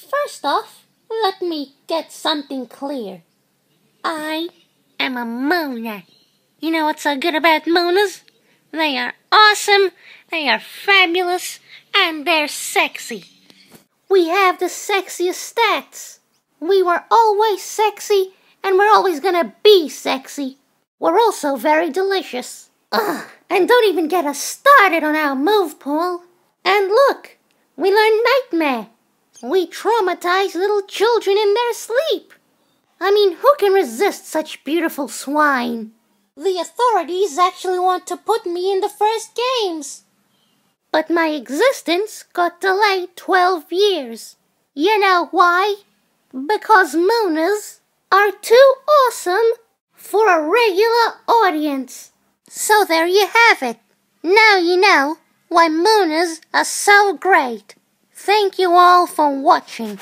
First off, let me get something clear. I am a Mooner. You know what's so good about Mooners? They are awesome, they are fabulous, and they're sexy. We have the sexiest stats. We were always sexy, and we're always gonna be sexy. We're also very delicious. Ugh, and don't even get us started on our move pool. And look, we learn Nightmare. We traumatize little children in their sleep. I mean, who can resist such beautiful swine? The authorities actually want to put me in the first games. But my existence got delayed 12 years. You know why? Because Mooners are too awesome for a regular audience. So there you have it. Now you know why Mooners are so great. Thank you all for watching.